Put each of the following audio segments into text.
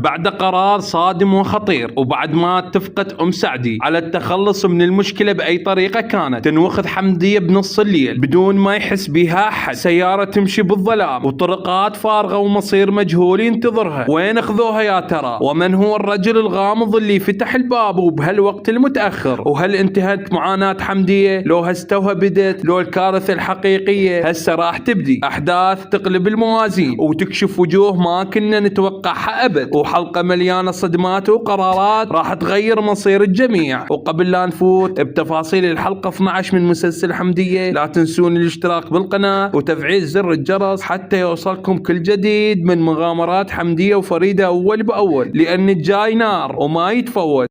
بعد قرار صادم وخطير، وبعد ما اتفقت سعدي على التخلص من المشكلة بأي طريقة كانت، تنوخذ حمدية بنص الليل بدون ما يحس بها أحد. سيارة تمشي بالظلام وطرقات فارغة ومصير مجهول ينتظرها. وين اخذوها يا ترى؟ ومن هو الرجل الغامض اللي فتح الباب وبهالوقت المتأخر؟ وهل انتهت معاناة حمدية؟ لو هستوها بدت؟ لو الكارثة الحقيقية هسه راح تبدي؟ أحداث تقلب الموازين وتكشف وجوه ما كنا نتوقعها أبد، وحلقة مليانة صدمات وقرارات راح تغير مصير الجميع. وقبل لا نفوت بتفاصيل الحلقة 12 من مسلسل حمدية، لا تنسون الاشتراك بالقناة وتفعيل زر الجرس حتى يوصلكم كل جديد من مغامرات حمدية وفريدة أول بأول، لأن الجاي نار وما يتفوت.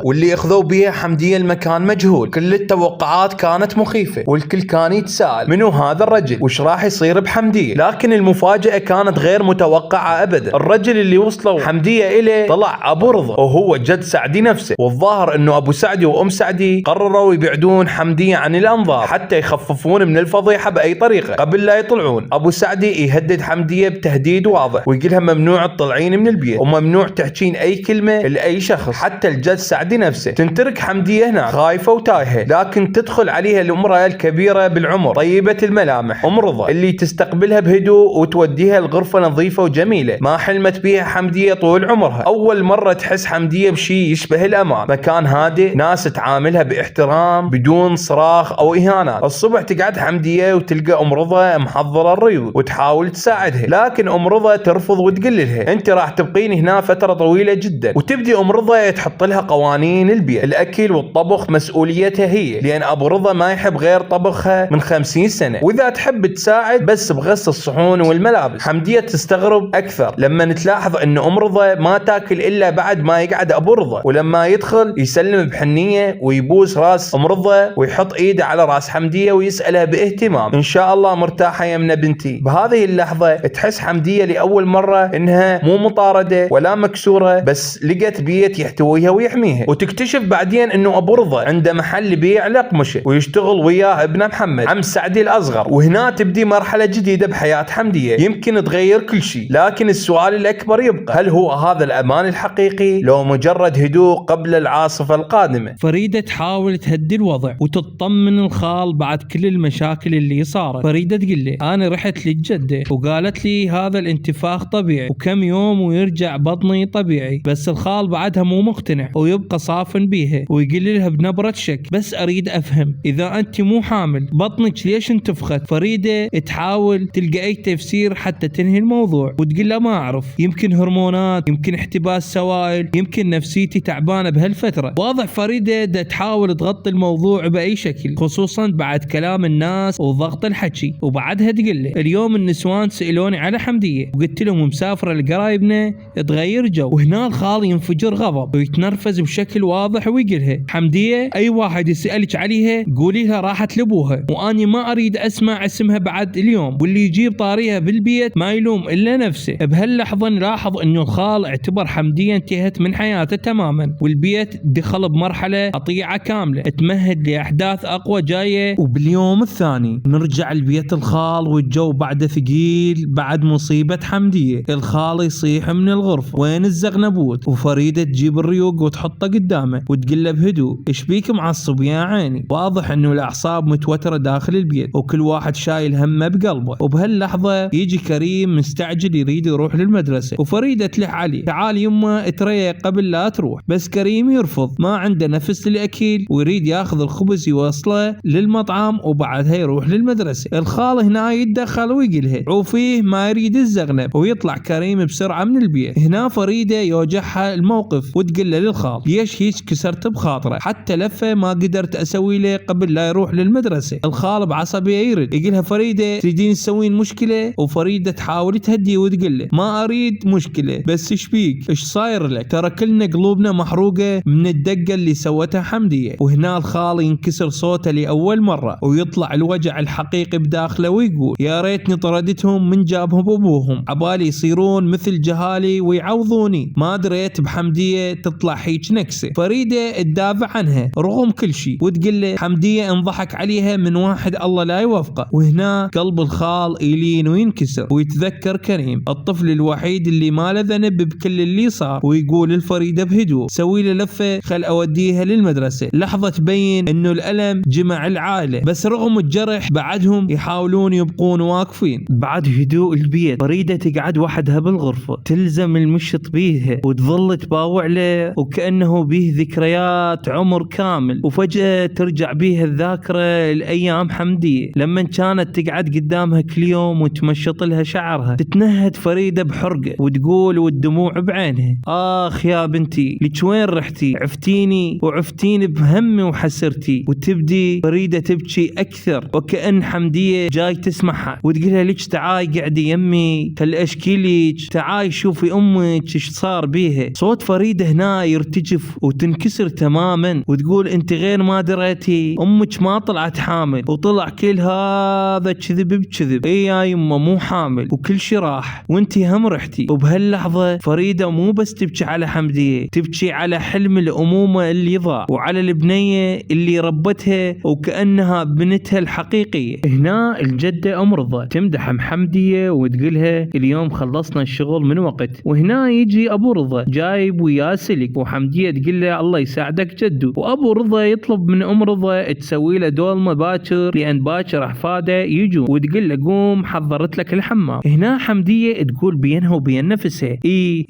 واللي اخذوا بيها حمدية المكان مجهول. كل التوقعات كانت مخيفة والكل كان يتساءل منو هذا الرجل وش راح يصير بحمدية. لكن المفاجأة كانت غير متوقعة ابدا. الرجل اللي وصلوا حمدية إليه طلع ابو رضا، وهو جد سعدي نفسه. والظاهر انه ابو سعدي وام سعدي قرروا يبعدون حمدية عن الانظار حتى يخففون من الفضيحة باي طريقة قبل لا يطلعون. ابو سعدي يهدد حمدية بتهديد واضح ويقولها ممنوع تطلعين من البيت وممنوع تحكين اي كلمة لاي شخص حتى الجد سعدي نفسه. تنترك حمدية هنا خايفة وتايهة، لكن تدخل عليها الامرأة الكبيرة بالعمر طيبة الملامح ام رضا اللي تستقبلها بهدوء وتوديها الغرفة نظيفة وجميلة ما حلمت بيها حمدية طول عمرها. اول مرة تحس حمدية بشي يشبه الامان، مكان هادئ، ناس تعاملها باحترام بدون صراخ او اهانات. الصبح تقعد حمدية وتلقى ام رضا محضرة الريوض وتحاول تساعدها، لكن ام رضا ترفض وتقول لها انت راح تبقين هنا فترة طويلة جدا. وتبدي ام رضا تحط لها قوانين البيت، الاكل والطبخ مسؤوليتها هي، لان ابو رضا ما يحب غير طبخها من 50 سنة، واذا تحب تساعد بس بغسل الصحون والملابس. حمدية تستغرب اكثر لما تلاحظ ان ام رضا ما تاكل الا بعد ما يقعد ابو رضا، ولما يدخل يسلم بحنية ويبوس راس ام رضا ويحط ايده على راس حمدية ويسألها باهتمام ان شاء الله مرتاحة يمنا بنتي. بهذه اللحظة تحس حمدية لاول مرة انها مو مطاردة ولا مكسورة، بس لقت بيت يحتويها ويحميها. وتكتشف بعدين انه ابو رضا عنده محل بيع لقمشه ويشتغل وياه ابنه محمد عم سعدي الاصغر. وهنا تبدي مرحله جديده بحياه حمديه يمكن تغير كل شيء، لكن السؤال الاكبر يبقى، هل هو هذا الامان الحقيقي لو مجرد هدوء قبل العاصفه القادمه؟ فريدة تحاول تهدي الوضع وتطمن الخال بعد كل المشاكل اللي صارت. فريدة تقول له انا رحت للجده وقالت لي هذا الانتفاخ طبيعي وكم يوم ويرجع بطني طبيعي، بس الخال بعدها مو مقتنع ويبقى صافن بيها ويقول لها بنبرة شك بس اريد افهم اذا انت مو حامل بطنك ليش انتفخت. فريدة تحاول تلقى اي تفسير حتى تنهي الموضوع وتقول له ما اعرف، يمكن هرمونات، يمكن احتباس سوائل، يمكن نفسيتي تعبانة بهالفترة. واضح فريدة تحاول تغطي الموضوع باي شكل خصوصا بعد كلام الناس وضغط الحكي. وبعدها تقول له اليوم النسوان سألوني على حمدية وقلت لهم مسافرة لقرايبنا تغير جو. وهنا الخال ينفجر غضب ويتنرفز بشكل واضح ويقولها حمدية اي واحد يسألك عليها قولي لها راحت لابوها واني ما اريد اسمع اسمها بعد اليوم، واللي يجيب طاريها بالبيت ما يلوم الا نفسه. بهاللحظة نلاحظ انه الخال اعتبر حمدية انتهت من حياته تماما، والبيت دخل بمرحلة قطيعة كاملة تمهد لاحداث اقوى جاية. وباليوم الثاني نرجع لبيت الخال والجو بعد ثقيل بعد مصيبة حمدية. الخال يصيح من الغرفة وين الزغنبوت، وفريدة تجيب الريوق وتحطه قدامه وتقول له بهدوء ايش بيك معصب يا عيني. واضح انه الاعصاب متوترة داخل البيت وكل واحد شايل همه بقلبه. وبهاللحظة يجي كريم مستعجل يريد يروح للمدرسة، وفريدة تلح عليه تعال يمه تريق قبل لا تروح، بس كريم يرفض ما عنده نفس للاكل ويريد ياخذ الخبز يوصله للمطعم وبعدها يروح للمدرسة. الخال هنا يتدخل ويقلها عوفيه ما يريد الزغنب، ويطلع كريم بسرعة من البيت. هنا فريدة يوجعها الموقف وتقول له للخال ليش هيك كسرت بخاطره، حتى لفه ما قدرت اسوي له قبل لا يروح للمدرسه. الخال بعصبيه يرد يقولها فريده تريدين تسوين مشكله؟ وفريده تحاول تهديه وتقول له ما اريد مشكله، بس ايش بيك؟ ايش صاير لك؟ ترى كلنا قلوبنا محروقه من الدقه اللي سوتها حمديه. وهنا الخال ينكسر صوته لاول مره ويطلع الوجع الحقيقي بداخله ويقول يا ريتني طردتهم من جابهم ابوهم، عبالي يصيرون مثل جهالي ويعوضوني، ما دريت بحمديه تطلع هيك نكسه. فريده تدافع عنها رغم كل شيء وتقول له حمديه انضحك عليها من واحد الله لا يوفقه. وهنا قلب الخال يلين وينكسر ويتذكر كريم الطفل الوحيد اللي ما له ذنب بكل اللي صار، ويقول الفريده بهدوء سوي له لفه خل اوديها للمدرسه. لحظه تبين انه الالم جمع العائله، بس رغم الجرح بعدهم يحاولون يبقون واقفين. بعد هدوء البيت فريده تقعد وحدها بالغرفه تلزم المشط بيها وتظل تباوع له وكانه بيه ذكريات عمر كامل. وفجاه ترجع بيها الذاكره لايام حمديه لما كانت تقعد قدامها كل يوم وتمشط لها شعرها. تتنهد فريده بحرقه وتقول والدموع بعينها اخ يا بنتي لك وين رحتي؟ عفتيني وعفتيني بهمي وحسرتي. وتبدي فريده تبكي اكثر وكأن حمديه جاي تسمعها وتقولها لك تعاي قعدي يمي خل اشكي لك، تعاي شوفي امك ايش صار بيها. صوت فريده هنا يرتجف وتنكسر تماما وتقول انت غير ما دريتي، امك ما طلعت حامل وطلع كل هذا كذب بكذب، اي يا يمه مو حامل وكل شي راح وانتي هم رحتي. وبهاللحظه فريده مو بس تبكي على حمديه، تبكي على حلم الامومه اللي ضاع وعلى البنيه اللي ربتها وكانها بنتها الحقيقيه. هنا الجده ام رضا تمدح حمديه وتقولها اليوم خلصنا الشغل من وقت. وهنا يجي ابو رضا جايب وياه سلك وحمديه تقول له الله يساعدك جدو. وابو رضا يطلب من ام رضا تسوي له دولمه باكر لان باكر احفاده يجوا، وتقول له قوم حضرت لك الحمام. هنا حمديه تقول بينها وبين نفسها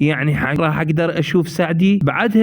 يعني راح اقدر اشوف سعدي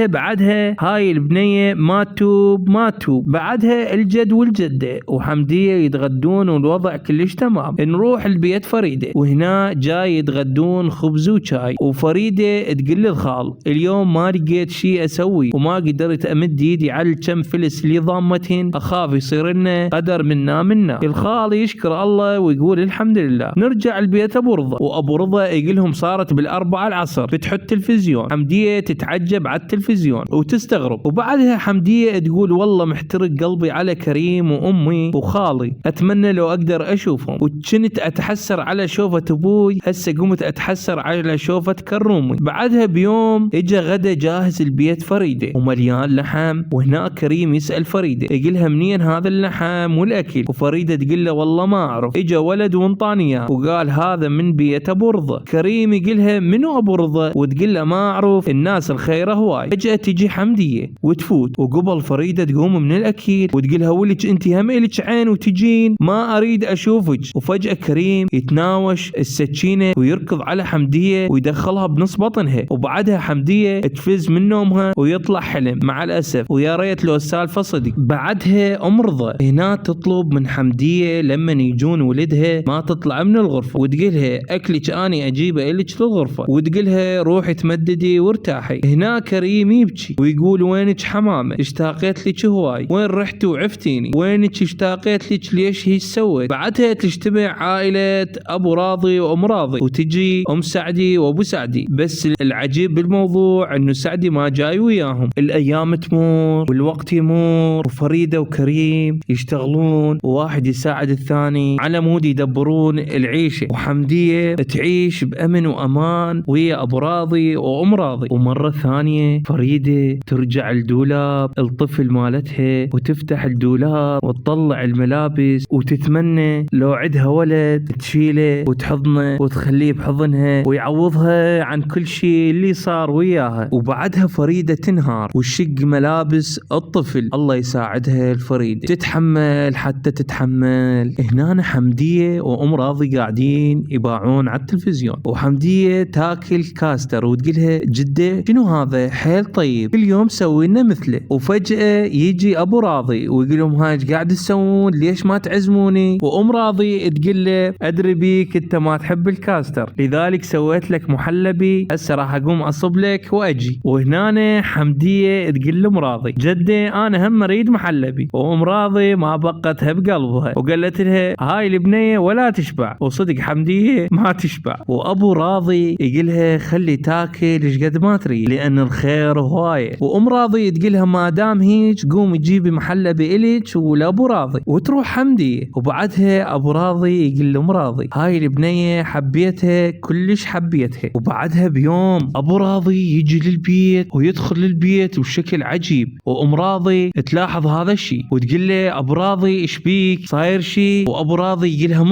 بعدها هاي البنيه ما توب بعدها الجد والجده وحمديه يتغدون والوضع كلش تمام. نروح البيت فريده وهنا جاي يتغدون خبز وشاي. وفريده تقول للخال اليوم ما لقيت شيء اسوي وما قدرت امد ايدي على الكم فلس اللي ضامتهن، اخاف يصير لنا قدر منا. الخال يشكر الله ويقول الحمد لله. نرجع البيت ابو رضا وابو رضا يقول لهم صارت بالاربعة العصر بتحط تلفزيون. حمديه تتعجب على التلفزيون وتستغرب. وبعدها حمديه تقول والله محترق قلبي على كريم وامي وخالي، اتمنى لو اقدر اشوفهم. وكنت اتحسر على شوفة ابوي، هسه قمت اتحسر على شوفة كرومي. بعدها بيوم اجى غدا جاهز البيت فريده ومليان لحم. وهنا كريم يسال فريده يقولها منين هذا اللحم والاكل؟ وفريده تقول له والله ما اعرف، اجى ولد وانطاني اياه وقال هذا من بيت ابو رضا. كريم يقولها منو ابو رضا؟ وتقول له ما اعرف، الناس الخيره هواي. فجاه تجي حمديه وتفوت وقبل فريده تقوم من الاكل وتقولها ولك انت هم الك عين وتجين، ما اريد اشوفك. وفجاه كريم يتناوش السكينه ويركض على حمديه ويدخلها بنص بطنها. وبعدها حمديه تفز من نومها ويطلع حلم مع الاسف، ويا ريت لو السالفه صدق. بعدها ام رضا هنا تطلب من حمديه لما يجون ولدها ما تطلع من الغرفه وتقولها اكلك اني اجيبه الك للغرفه، وتقولها روحي تمددي وارتاحي. هنا كريم يبكي ويقول وينك حمامه؟ اشتاقيت لك هواي، وين رحتي وعفتيني؟ وينك اشتاقيت لك ليش هيك سويت؟ بعدها تجتمع عائله ابو راضي وام راضي وتجي ام سعدي وابو سعدي. بس العجيب بالموضوع انه سعدي ما جاي وياهم. الايام تمر والوقت يمر وفريده وكريم يشتغلون وواحد يساعد الثاني على مود يدبرون العيشه. وحمديه تعيش بامن وامان ويا ابو راضي وام راضي. ومره ثانيه فريده ترجع الدولاب الطفل مالتها وتفتح الدولاب وتطلع الملابس وتتمنى لو عندها ولد تشيله وتحضنه وتخليه بحضنها ويعوضها عن كل شيء اللي صار وياها. وبعدها فريده تنهار وتشق ملابس الطفل. الله يساعدها الفريده تتحمل حتى تتحمل. هنا حمديه وام راضي قاعدين يباعون على التلفزيون وحمديه تاكل كاستر وتقولها جده شنو هذا حيل طيب كل يوم سوي لنا مثله. وفجاه يجي ابو راضي ويقول لهم هاي قاعد تسوون ليش ما تعزموني؟ وام راضي تقول له ادري بيك انت ما تحب الكاستر لذلك سويت لك محلبي، هسه راح اقوم اصب لك واجي. وهنا حمدية تقول لأم راضي جدي أنا هم أريد محلبي، وأم راضي ما بقتها بقلبها وقالت لها هاي البنية ولا تشبع، وصدق حمدية ما تشبع. وأبو راضي يقولها خلي تاكل ايش قد ما تريد لأن الخير هواية. وأم راضي تقولها ما دام هيك قومي جيبي محلبي إلك ولأبو راضي. وتروح حمدية، وبعدها أبو راضي يقول لأم راضي هاي البنية حبيتها كلش حبيتها. وبعدها بيوم أبو راضي يجي للبيت ويدخل للبيت وشكل عجيب، وأم راضي تلاحظ هذا الشيء وتقول له أبو راضي إيش بيك صاير شيء؟ وأبو راضي يقولها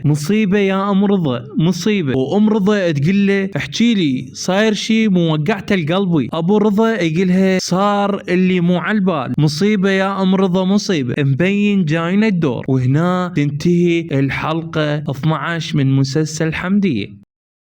مصيبة يا أم رضا مصيبة. وأم رضا تقول له احكي لي صاير شيء موقعت قلبي. أبو رضا يقولها صار اللي مو على البال، مصيبة يا أم رضا مصيبة، مبين جاينا الدور. وهنا تنتهي الحلقة 12 من مسلسل حمدية.